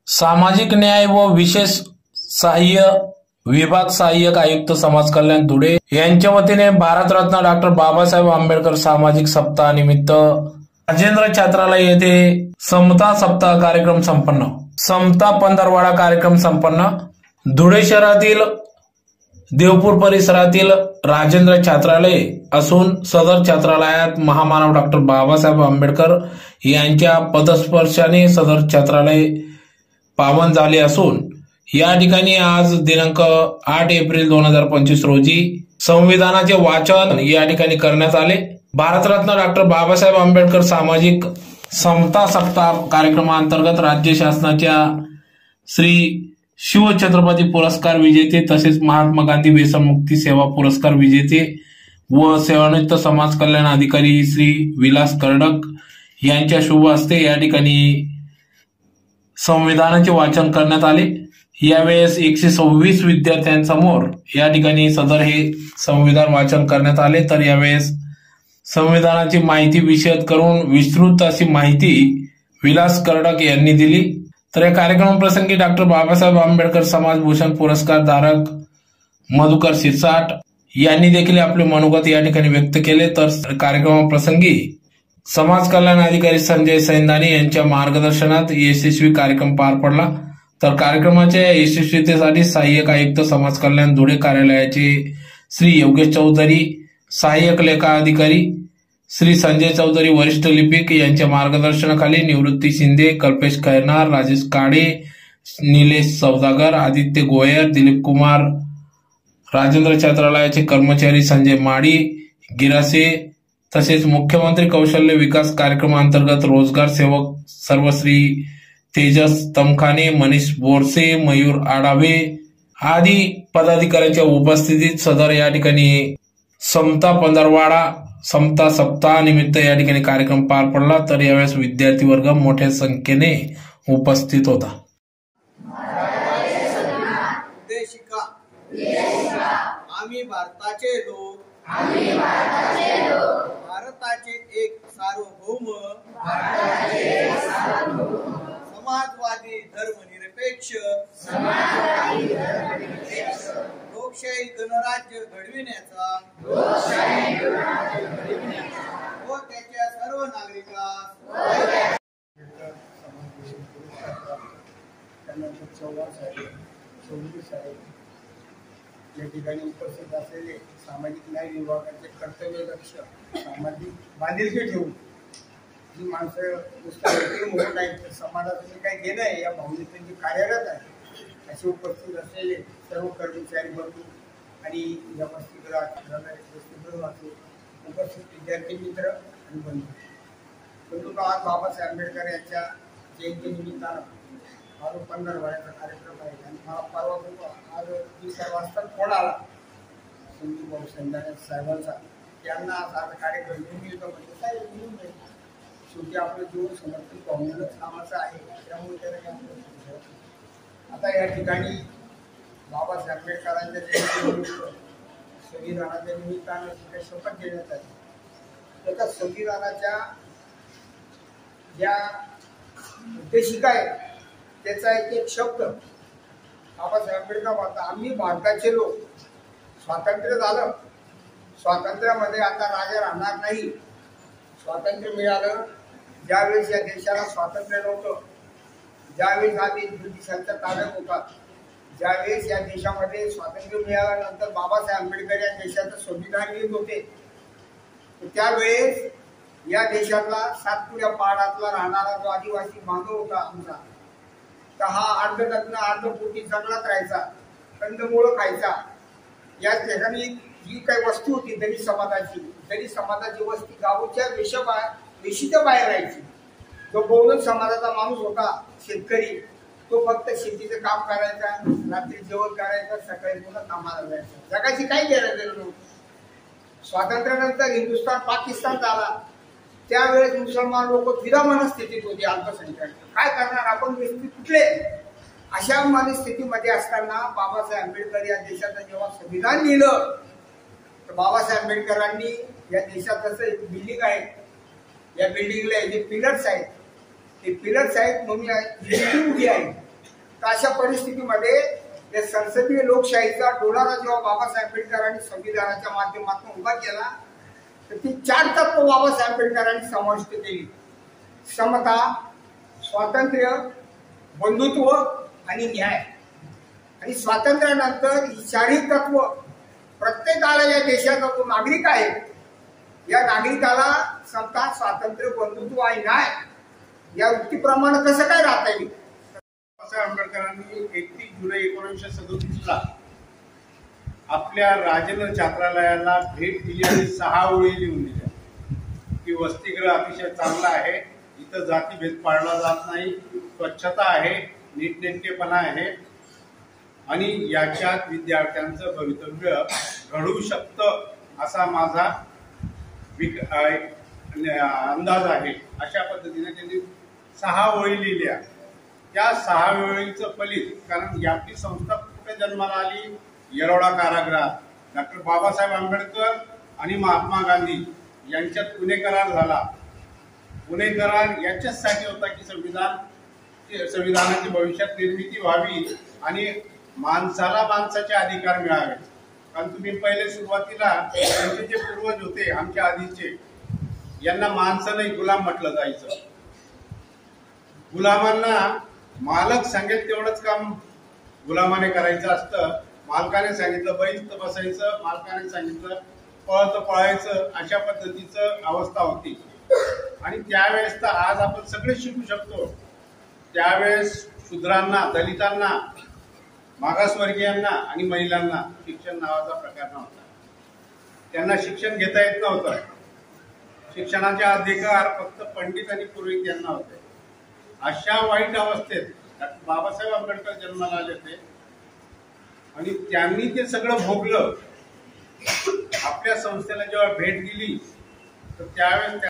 सामाजिक न्याय व विशेष सहाय्य विभाग सहाय्यक आयुक्त समाज कल्याण धुळे यांच्या वतीने भारतरत्न डॉक्टर बाबासाहेब आंबेडकर सामाजिक सप्ताहानिमित्त राजेंद्र छात्रालय येथे समता सप्ताह कार्यक्रम संपन्न। समता पंधरवडा कार्यक्रम संपन्न। धुळे शहरातील देवपूर परिसरातील राजेंद्र छात्रालय असून सदर छात्रालयात महामानव डॉक्टर बाबासाहेब आंबेडकर यांच्या पदस्पर्शाने सदर छात्रालय पावन झाले असून या ठिकाणी आज दिनांक 8 एप्रिल 2025 रोजी संविधानाचे वाचन या ठिकाणी करण्यात आले। भारतरत्न डॉक्टर बाबासाहेब आंबेडकर सामाजिक समता सप्ताह कार्यक्रमांतर्गत राज्य शासनाच्या श्री शिवछत्रपती पुरस्कार विजेते तसेच महात्मा गांधी व्यसनमुक्ती सेवा पुरस्कार विजेते व सेवानिवृत्त समाज कल्याण अधिकारी श्री विलास कर्डक यांच्या शुभ हस्ते या ठिकाणी संविधानाचे वाचन करण्यात आले। यावेळेस 126 विद्यार्थ्यांसमोर या ठिकाणी सदर हे संविधान वाचन करण्यात आले। तर यावेळेस संविधानाची माहिती विशद करून विस्तृत अशी माहिती विलास कर्डक यांनी दिली। तर या कार्यक्रमाप्रसंगी डॉक्टर बाबासाहेब आंबेडकर समाज भूषण पुरस्कार धारक मधुकर सिरसाट यांनी देखील आपले मनोगत या ठिकाणी व्यक्त केले। तर कार्यक्रमाप्रसंगी समाज कल्याण अधिकारी संजय सैंदानी यांच्या मार्गदर्शनात यशस्वी कार्यक्रम पार पडला। तर कार्यक्रमाच्या यशस्वीतेसाठी सहाय्यक आयुक्त समाज कल्याण धुळे कार्यालयाचे श्री योगेश चौधरी, सहाय्यक लेखा अधिकारी श्री संजय चौधरी, वरिष्ठ लिपिक यांच्या मार्गदर्शनाखाली निवृत्ती शिंदे, कल्पेश खैरनार, राजेश काळे, निलेश सौदागर, आदित्य गोयर, दिलीप कुमार, राजेंद्र छात्रालयाचे कर्मचारी संजय माडी, गिरासे तसेच मुख्यमंत्री कौशल्य विकास कार्यक्रमांतर्गत रोजगार सेवक सर्वश्री तेजस तमखाने, मनीष बोरसे, मयूर आडावे आदी पदाधिकाऱ्यांच्या उपस्थितीत सदर या ठिकाणी समता पंधरवडा समता सप्ताह निमित्त या ठिकाणी कार्यक्रम पार पडला। तर यावेळेस विद्यार्थी वर्ग मोठ्या संख्येने उपस्थित होता। आम्ही भारताचे लोक, भारताचे एक सार्वभौम, समाजवादी धर्मनिरपेक्ष, लोकशाही गणराज्य घडविण्याचा व त्याच्या सर्व नागरिकांस या ठिकाणी उपस्थित असलेले सामाजिक न्याय विभागाचे कर्तव्यदक्ष सामाजिक बांधिलकी ठेवून जी माणसं नुसतं म्हणत नाही तर समाजासाठी काही घेणं आहे या भावनेतून जी कार्यरत आहे असे उपस्थित असलेले सर्व कर्मचारी बंधू आणि या वसतिगृहात उपस्थित विद्यार्थी मित्र आणि बंधू आज बाबासाहेब आंबेडकर यांच्या जयंतीनिमित्तानं आज 15 वाऱ्याचा कार्यक्रम आहे आणि हा परवा आज 3 वाजता फोन आला संदीप भाऊ संधाने साहेबांचा त्यांना आज कार्यक्रम निमित्त म्हणजे काय येऊन जाईल। शेवटी आपलं जीवन समर्पित भावनेनंच कामाचं आहे त्यामुळे त्याला आता या ठिकाणी बाबासाहेब आंबेडकरांच्या जयंतीनिमित्त संविधानाच्या निमित्तानं शपथ घेण्यात आली। त्या संविधानाच्या ज्या उद्देशिका आहे त्याचा एक शब्द बाबासाहेब आंबेडकर म्हणतात, आम्ही भारताचे लोक, स्वातंत्र्य झालं, स्वातंत्र्यामध्ये आता राजा राहणार नाही। स्वातंत्र्य मिळालं ज्यावेळेस या देशाला स्वातंत्र्य नव्हतं, ज्यावेळेस हा देश ब्रिटिशांच्या ताब्यात होता, ज्यावेळेस या देशामध्ये स्वातंत्र्य मिळाल्यानंतर बाबासाहेब आंबेडकर या देशाचं संविधान लिहित होते, त्यावेळेस या देशातला सातपुड्या पहाडातला राहणारा जो आदिवासी बांधव होता आमचा, तर हा अर्धनग्न अर्धपोटी जंगलात राहायचा, कंदमुळं खायचा। या ठिकाणी जी काही वस्ती होती दलित समाजाची वस्ती गावच्या वेशीच्या बाहेर राहायची। जो बहुजन समाजाचा माणूस होता शेतकरी, तो फक्त शेतीचं काम करायचा, रात्री जेवण करायचं, सकाळी पुन्हा कामाला जायचं, जगाची काही गरज नव्हती। स्वातंत्र्यानंतर हिंदुस्थान पाकिस्तान झाला त्यावेळेस मुसलमान लोक फिरा मनस्थितीत होती, अल्पसंख्याक काय करणार आपण, व्यक्ती कुठले, अशा मनस्थितीमध्ये असताना बाबासाहेब आंबेडकर या देशाचं जेव्हा संविधान लिहिलं तर बाबासाहेब आंबेडकरांनी या देशात जसं एक बिल्डिंग आहे, या बिल्डिंगला जे पिलर्स आहेत ते पिलर्स आहेत म्हणून बिल्डिंग उभी आहे, तर अशा परिस्थितीमध्ये या संसदीय लोकशाहीचा डोलारा जेव्हा बाबासाहेब आंबेडकरांनी संविधानाच्या माध्यमातून उभा केला तर ती 4 तत्व बाबासाहेब आंबेडकरांनी समाविष्ट केली. समता, स्वातंत्र्य, बंधुत्व आणि न्याय. आणि स्वातंत्र्यानंतर ही 4ही तत्व प्रत्येकाला या देशाचा जो नागरिक आहे या नागरिकाला समता, स्वातंत्र्य, बंधुत्व आणि न्याय या वृत्तीप्रमाणे कसं काय राहता येईल. बाबासाहेब आंबेडकरांनी 31 जुलै 1937 आपल्या राजेंद्र छात्रालयाला भेट दिली आणि 6 ओळी लिहून दिल्या की वसतिगृह अतिशय चांगलं आहे, इथं जातीभेद पाळला जात नाही, स्वच्छता आहे, नीटनेटकेपणा आहे आणि याच्यात विद्यार्थ्यांचं भवितव्य घडू शकतं असा माझा अंदाज आहे. अशा पद्धतीने त्यांनी 6 ओळी लिहिल्या. त्या 6 ओळीचं फलित, कारण आपली संस्था कुठे जन्माला आली, येरवडा कारागृहात. डॉक्टर बाबासाहेब आंबेडकर आणि महात्मा गांधी यांच्यात पुणे करार झाला. पुणे करार याच्याचसाठी होता की संविधानाची भविष्यात निर्मिती व्हावी आणि माणसाला माणसाचे अधिकार मिळावे. कारण तुम्ही पहिले सुरुवातीला त्यांचे जे पूर्वज होते आमच्या आधीचे, यांना माणसं नाही गुलाम म्हटलं जायचं. गुलामांना मालक सांगेल तेवढंच काम गुलामाने करायचं असतं. मालकाने सांगितलं बैठत बसायचं, मालकाने सांगितलं पळत पळायचं, अशा पद्धतीचं अवस्था होती. आणि त्यावेळेस तर आज आपण सगळे शिकू शकतो. त्यावेळेस शूद्रांना, दलितांना, मागासवर्गीयांना आणि महिलांना शिक्षण नावाचा प्रकार नव्हता. त्यांना शिक्षण घेता येत नव्हतं. शिक्षणाचे अधिकार फक्त पंडित आणि पुरोहित यांना होते. अशा वाईट अवस्थेत डॉक्टर बाबासाहेब आंबेडकर जन्माला आले होते आणि त्यांनी ते सगळं भोगलं. आपल्या संस्थेला जेव्हा भेट दिली तर त्यावेळेस